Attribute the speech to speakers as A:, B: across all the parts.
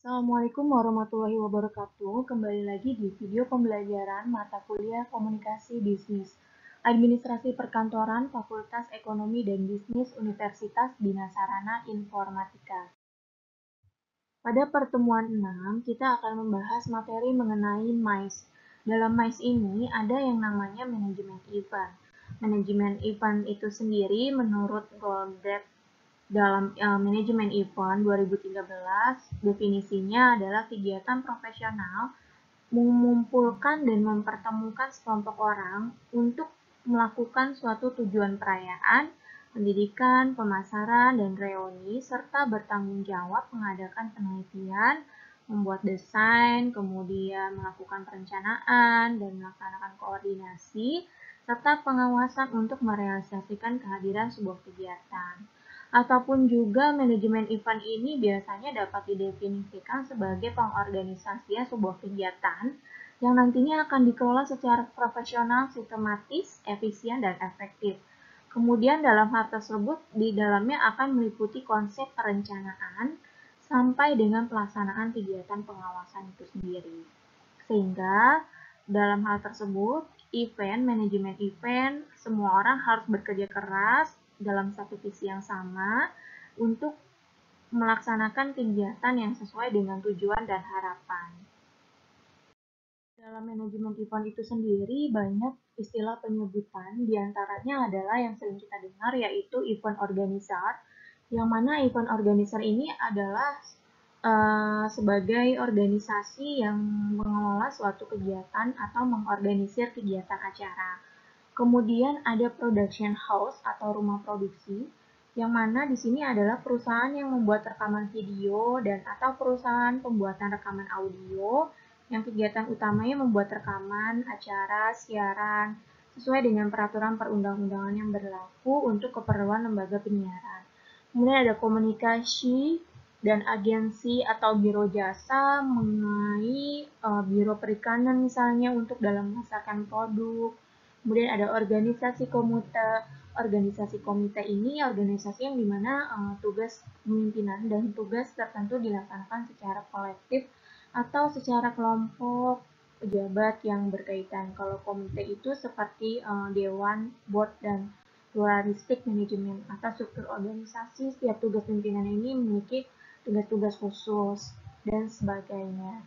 A: Assalamualaikum warahmatullahi wabarakatuh. Kembali lagi di video pembelajaran mata kuliah Komunikasi Bisnis, Administrasi Perkantoran, Fakultas Ekonomi dan Bisnis Universitas Dina Sarana Informatika. Pada pertemuan 6, kita akan membahas materi mengenai MICE. Dalam MICE ini ada yang namanya manajemen event. Manajemen event itu sendiri menurut Goldberg dalam manajemen event 2013, definisinya adalah kegiatan profesional mengumpulkan dan mempertemukan sekelompok orang untuk melakukan suatu tujuan perayaan, pendidikan, pemasaran, dan reuni, serta bertanggung jawab mengadakan penelitian, membuat desain, kemudian melakukan perencanaan, dan melaksanakan koordinasi, serta pengawasan untuk merealisasikan kehadiran sebuah kegiatan. Ataupun juga manajemen event ini biasanya dapat didefinisikan sebagai pengorganisasian sebuah kegiatan yang nantinya akan dikelola secara profesional, sistematis, efisien, dan efektif. Kemudian dalam hal tersebut di dalamnya akan meliputi konsep perencanaan sampai dengan pelaksanaan kegiatan pengawasan itu sendiri. Sehingga dalam hal tersebut, manajemen event, semua orang harus bekerja keras dalam satu visi yang sama untuk melaksanakan kegiatan yang sesuai dengan tujuan dan harapan. Dalam manajemen event itu sendiri banyak istilah penyebutan, diantaranya adalah yang sering kita dengar yaitu event organizer, yang mana event organizer ini adalah sebagai organisasi yang mengelola suatu kegiatan atau mengorganisir kegiatan acara. Kemudian ada production house atau rumah produksi, yang mana di sini adalah perusahaan yang membuat rekaman video dan atau perusahaan pembuatan rekaman audio yang kegiatan utamanya membuat rekaman, acara, siaran, sesuai dengan peraturan perundang-undangan yang berlaku untuk keperluan lembaga penyiaran. Kemudian ada komunikasi dan agensi atau biro jasa mengenai biro perikanan misalnya untuk dalam memasarkan produk. Kemudian ada organisasi komite. Organisasi komite ini organisasi yang dimana tugas pemimpinan dan tugas tertentu dilaksanakan secara kolektif atau secara kelompok pejabat yang berkaitan. Kalau komite itu seperti dewan, board, dan pluralistik manajemen atau struktur organisasi. Setiap tugas pimpinan ini memiliki tugas-tugas khusus dan sebagainya.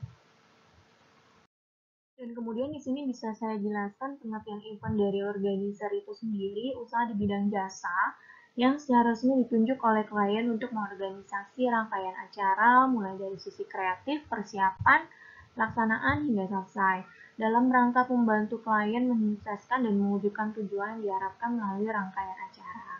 A: Dan kemudian di sini bisa saya jelaskan pengertian event dari organizer itu sendiri, usaha di bidang jasa yang secara resmi ditunjuk oleh klien untuk mengorganisasi rangkaian acara mulai dari sisi kreatif, persiapan, pelaksanaan hingga selesai dalam rangka membantu klien menyukseskan dan mewujudkan tujuan yang diharapkan melalui rangkaian acara.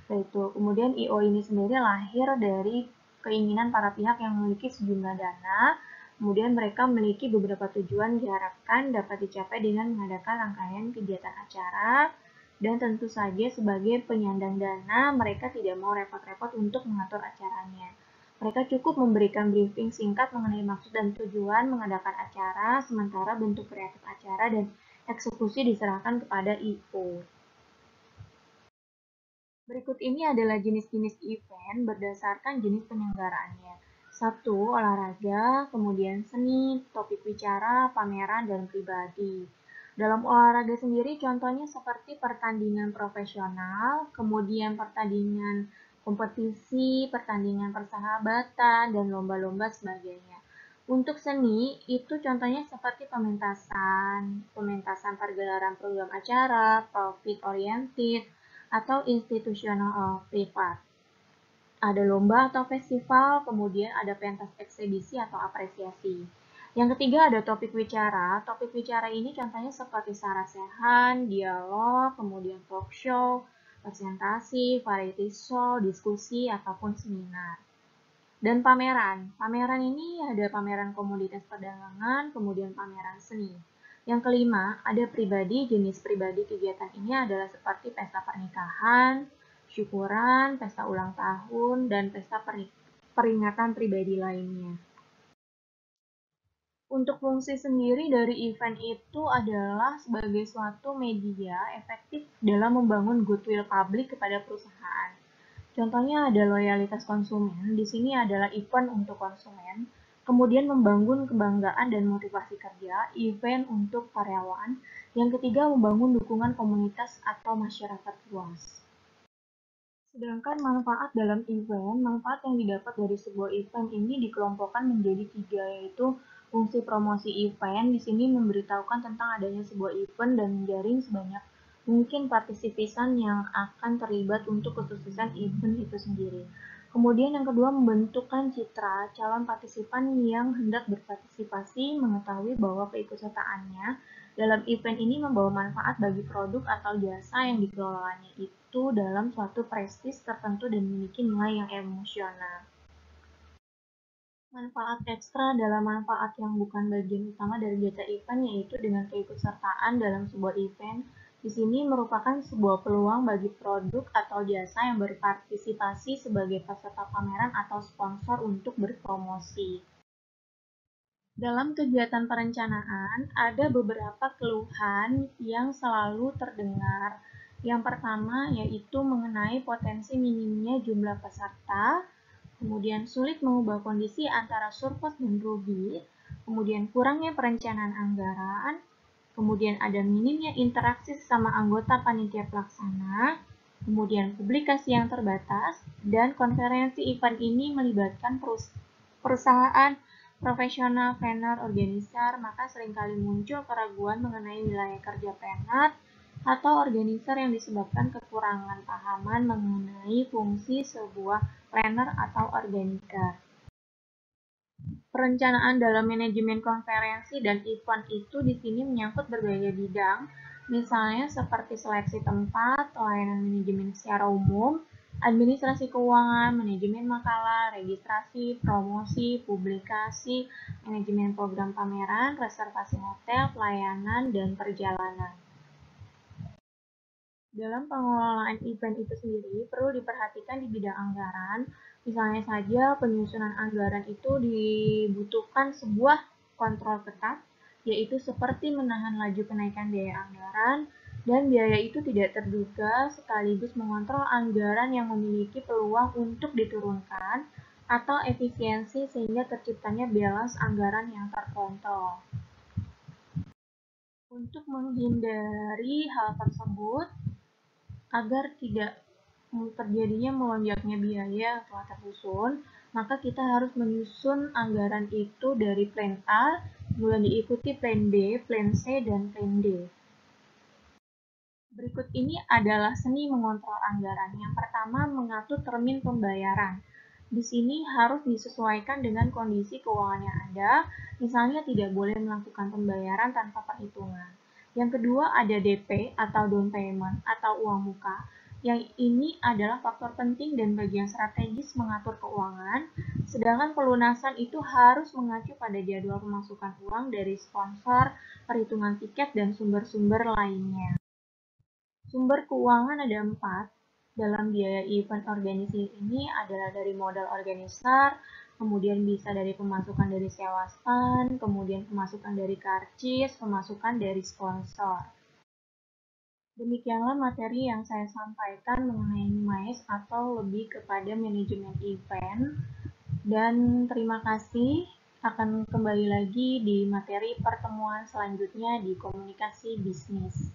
A: Yaitu kemudian IO ini sendiri lahir dari keinginan para pihak yang memiliki sejumlah dana. Kemudian mereka memiliki beberapa tujuan diharapkan dapat dicapai dengan mengadakan rangkaian kegiatan acara, dan tentu saja sebagai penyandang dana, mereka tidak mau repot-repot untuk mengatur acaranya. Mereka cukup memberikan briefing singkat mengenai maksud dan tujuan mengadakan acara, sementara bentuk kreatif acara dan eksekusi diserahkan kepada IO. Berikut ini adalah jenis-jenis event berdasarkan jenis penyelenggaraannya. 1. Olahraga, kemudian seni, topik bicara, pameran, dan pribadi. Dalam olahraga sendiri contohnya seperti pertandingan profesional, kemudian pertandingan kompetisi, pertandingan persahabatan, dan lomba-lomba sebagainya. Untuk seni, itu contohnya seperti pementasan pergelaran program acara, profit oriented, atau institusional privat. Ada lomba atau festival, kemudian ada pentas eksibisi atau apresiasi. Yang ketiga ada topik wicara. Topik wicara ini contohnya seperti sarasehan, dialog, kemudian talk show, presentasi, variety show, diskusi, ataupun seminar. Dan pameran. Pameran ini ada pameran komoditas perdagangan, kemudian pameran seni. Yang kelima, ada pribadi. Jenis pribadi kegiatan ini adalah seperti pesta pernikahan, syukuran, pesta ulang tahun, dan pesta peringatan pribadi lainnya. Untuk fungsi sendiri dari event itu adalah sebagai suatu media efektif dalam membangun goodwill publik kepada perusahaan. Contohnya ada loyalitas konsumen. Di sini adalah event untuk konsumen. Kemudian membangun kebanggaan dan motivasi kerja, event untuk karyawan. Yang ketiga, membangun dukungan komunitas atau masyarakat luas. Sedangkan manfaat dalam event, manfaat yang didapat dari sebuah event ini dikelompokkan menjadi tiga, yaitu fungsi promosi event. Di sini memberitahukan tentang adanya sebuah event dan menjaring sebanyak mungkin partisipan yang akan terlibat untuk kesuksesan event itu sendiri. Kemudian yang kedua, membentukkan citra calon partisipan yang hendak berpartisipasi mengetahui bahwa keikutsertaannya dalam event ini membawa manfaat bagi produk atau jasa yang dikelolanya itu dalam suatu prestis tertentu dan memiliki nilai yang emosional. Manfaat ekstra adalah manfaat yang bukan bagian utama dari data event, yaitu dengan keikutsertaan dalam sebuah event. Di sini merupakan sebuah peluang bagi produk atau jasa yang berpartisipasi sebagai peserta pameran atau sponsor untuk berpromosi. Dalam kegiatan perencanaan, ada beberapa keluhan yang selalu terdengar. Yang pertama yaitu mengenai potensi minimnya jumlah peserta, kemudian sulit mengubah kondisi antara surplus dan rugi, kemudian kurangnya perencanaan anggaran, kemudian ada minimnya interaksi sesama anggota panitia pelaksana, kemudian publikasi yang terbatas, dan konferensi event ini melibatkan perusahaan profesional planner organizer, maka seringkali muncul keraguan mengenai wilayah kerja planner atau organizer yang disebabkan kekurangan pahaman mengenai fungsi sebuah planner atau organizer. Perencanaan dalam manajemen konferensi dan event itu di sini menyangkut berbagai bidang, misalnya seperti seleksi tempat, layanan manajemen secara umum, administrasi keuangan, manajemen makalah, registrasi, promosi, publikasi, manajemen program pameran, reservasi hotel, pelayanan, dan perjalanan. Dalam pengelolaan event itu sendiri, perlu diperhatikan di bidang anggaran. Misalnya saja, penyusunan anggaran itu dibutuhkan sebuah kontrol ketat, yaitu seperti menahan laju kenaikan biaya anggaran, dan biaya itu tidak terduga, sekaligus mengontrol anggaran yang memiliki peluang untuk diturunkan, atau efisiensi sehingga terciptanya balance anggaran yang terkontrol. Untuk menghindari hal tersebut, agar tidak terjadinya melonjaknya biaya yang telah tersusun, maka kita harus menyusun anggaran itu dari plan A, kemudian diikuti plan B, plan C, dan plan D. Berikut ini adalah seni mengontrol anggaran. Yang pertama, mengatur termin pembayaran. Di sini harus disesuaikan dengan kondisi keuangan yang ada, misalnya tidak boleh melakukan pembayaran tanpa perhitungan. Yang kedua, ada DP atau down payment atau uang muka. Yang ini adalah faktor penting dan bagian strategis mengatur keuangan, sedangkan pelunasan itu harus mengacu pada jadwal pemasukan uang dari sponsor, perhitungan tiket, dan sumber-sumber lainnya. Sumber keuangan ada 4. Dalam biaya event organisasi ini adalah dari modal organizer, kemudian bisa dari pemasukan dari sewa stand, kemudian pemasukan dari karcis, pemasukan dari sponsor. Demikianlah materi yang saya sampaikan mengenai MICE atau lebih kepada manajemen event. Dan terima kasih, akan kembali lagi di materi pertemuan selanjutnya di komunikasi bisnis.